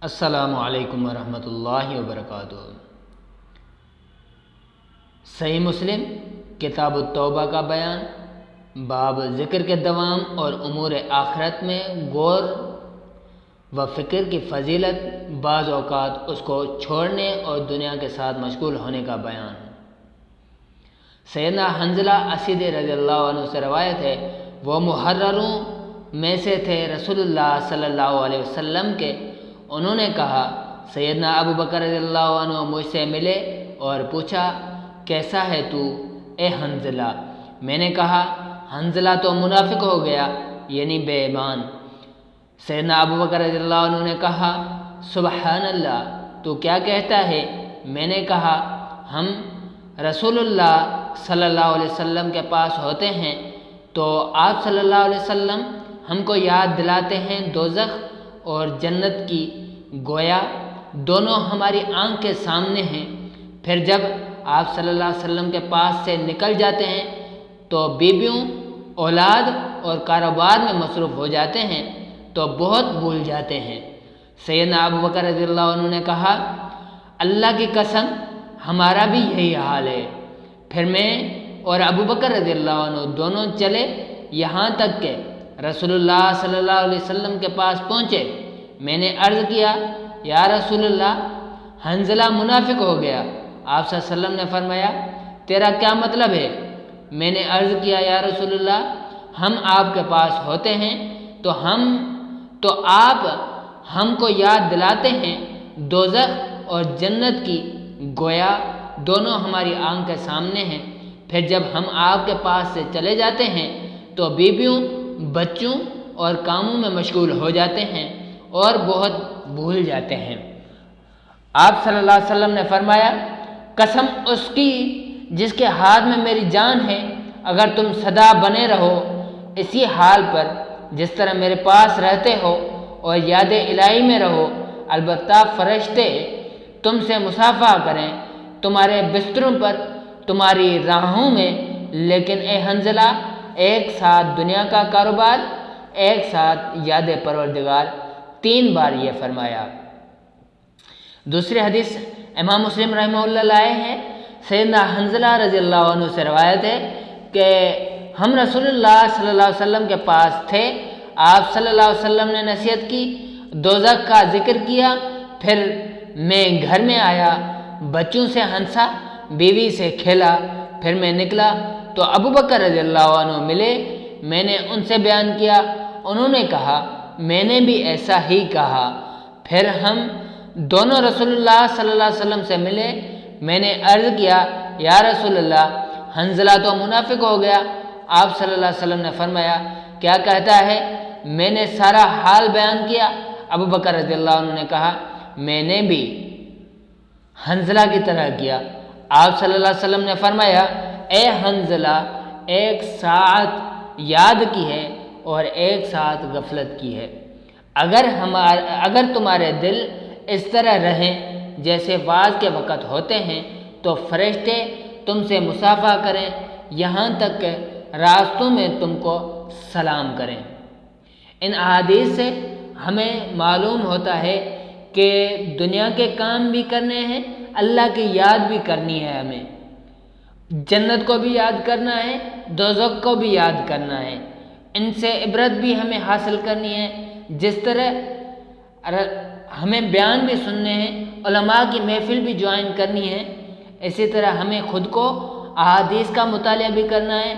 السلام علیکم ورحمۃ اللہ وبرکاتہ۔ صحیح مسلم کتاب التوبہ کا بیان، باب ذکر کے دوام اور امور آخرت میں غور و فکر کی فضیلت، بعض اوقات اس کو چھوڑنے اور دنیا کے ساتھ مشغول ہونے کا بیان۔ سیدنا حنظلہ اسیدی رضی اللہ عنہ سے روایت ہے، وہ محرروں میں سے تھے رسول اللہ صلی اللہ علیہ وسلم کے۔ انہوں نے کہا، سیدنا ابو بکر رضی اللہ عنہ مجھ سے ملے اور پوچھا، کیسا ہے تو اے حنظلہ؟ میں نے کہا، حنظلہ تو منافق ہو گیا، یعنی بے ایمان۔ سیدنا ابو بکر رضی اللہ عنہ نے کہا، سبحان اللہ، تو کیا کہتا ہے؟ میں نے کہا، ہم رسول اللہ صلی اللہ علیہ وسلم کے پاس ہوتے ہیں تو آپ صلی اللہ علیہ وسلم ہم کو یاد دلاتے ہیں دوزخ اور جنت کی، گویا دونوں ہماری آنکھ کے سامنے ہیں۔ پھر جب آپ صلی اللہ علیہ وسلم کے پاس سے نکل جاتے ہیں تو بیویوں، اولاد اور کاروبار میں مصروف ہو جاتے ہیں تو بہت بھول جاتے ہیں۔ سیدنا ابو بکر رضی اللہ عنہ نے کہا، اللہ کی قسم ہمارا بھی یہی حال ہے۔ پھر میں اور ابو بکر رضی اللہ عنہ دونوں چلے، یہاں تک کہ رسول اللہ صلی اللہ علیہ وسلم کے پاس پہنچے۔ میں نے عرض کیا، یا رسول اللہ، حنظلہ منافق ہو گیا۔ آپ صلی اللہ علیہ وسلم نے فرمایا، تیرا کیا مطلب ہے؟ میں نے عرض کیا، یا رسول اللہ، ہم آپ کے پاس ہوتے ہیں تو آپ ہم کو یاد دلاتے ہیں دوزخ اور جنت کی، گویا دونوں ہماری آنکھ کے سامنے ہیں۔ پھر جب ہم آپ کے پاس سے چلے جاتے ہیں تو بیویوں، بچوں اور کاموں میں مشغول ہو جاتے ہیں اور بہت بھول جاتے ہیں۔ آپ صلی اللہ علیہ وسلم نے فرمایا، قسم اس کی جس کے ہاتھ میں میری جان ہے، اگر تم سدا بنے رہو اسی حال پر جس طرح میرے پاس رہتے ہو اور یاد الہی میں رہو، البتہ فرشتے تم سے مصافحہ کریں تمہارے بستروں پر، تمہاری راہوں میں، لیکن اے حنظلہ، ایک ساتھ دنیا کا کاروبار، ایک ساتھ یاد پروردگار، 3 بار یہ فرمایا۔ دوسری حدیث امام مسلم رحمہ اللہ لائے ہیں، سیدنا حنظلہ رضی اللہ عنہ سے روایت ہے کہ ہم رسول اللہ صلی اللہ علیہ وسلم کے پاس تھے، آپ صلی اللہ علیہ وسلم نے نصیحت کی، دوزخ کا ذکر کیا، پھر میں گھر میں آیا، بچوں سے ہنسا، بیوی سے کھیلا، پھر میں نکلا تو ابو بکر رضی اللہ عنہ ملے، میں نے ان سے بیان کیا، انہوں نے کہا، میں نے بھی ایسا ہی کہا۔ پھر ہم دونوں رسول اللہ صلی اللہ علیہ وسلم سے ملے، میں نے عرض کیا، یا رسول اللہ، حنظلہ تو منافق ہو گیا۔ آپ صلی اللہ علیہ وسلم نے فرمایا، کیا کہتا ہے؟ میں نے سارا حال بیان کیا۔ ابو بکر رضی اللہ عنہ نے کہا، میں نے بھی حنظلہ کی طرح کیا۔ آپ صلی اللہ علیہ وسلم نے فرمایا، اے حنظلہ، ایک ساعت یاد کی ہے اور ایک ساتھ غفلت کی ہے۔ اگر تمہارے دل اس طرح رہیں جیسے واز کے وقت ہوتے ہیں تو فرشتے تم سے مصافحہ کریں، یہاں تک کہ راستوں میں تم کو سلام کریں۔ ان احادیث سے ہمیں معلوم ہوتا ہے کہ دنیا کے کام بھی کرنے ہیں، اللہ کی یاد بھی کرنی ہے، ہمیں جنت کو بھی یاد کرنا ہے، دوزخ کو بھی یاد کرنا ہے، ان سے عبرت بھی ہمیں حاصل کرنی ہے۔ جس طرح ہمیں بیان بھی سننے ہیں، علماء کی محفل بھی جوائن کرنی ہے، اسی طرح ہمیں خود کو احادیث کا مطالعہ بھی کرنا ہے،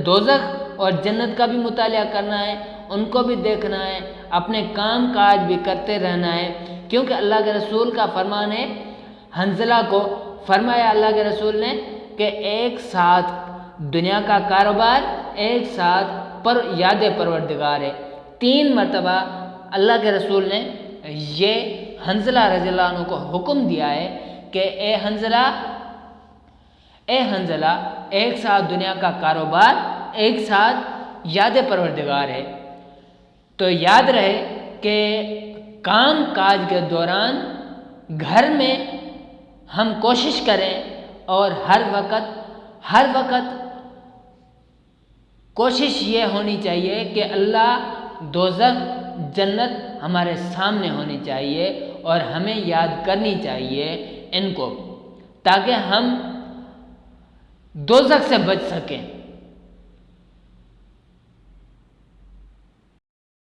دوزخ اور جنت کا بھی مطالعہ کرنا ہے، ان کو بھی دیکھنا ہے، اپنے کام کاج بھی کرتے رہنا ہے، کیونکہ اللہ کے رسول کا فرمان ہے، حنظلہ کو فرمایا اللہ کے رسول نے کہ ایک ساتھ دنیا کا کاروبار، ایک ساتھ یاد پروردگار ہے۔ 3 مرتبہ اللہ کے رسول نے یہ حنظلہ رضی اللہ عنہ کو حکم دیا ہے کہ اے حنظلہ، ایک ساتھ دنیا کا کاروبار، ایک ساتھ یاد پروردگار ہے۔ تو یاد رہے کہ کام کاج کے دوران گھر میں ہم کوشش کریں اور ہر وقت کوشش یہ ہونی چاہیے کہ اللہ دوزخ جنت ہمارے سامنے ہونی چاہیے اور ہمیں یاد کرنی چاہیے ان کو، تاکہ ہم دوزخ سے بچ سکیں۔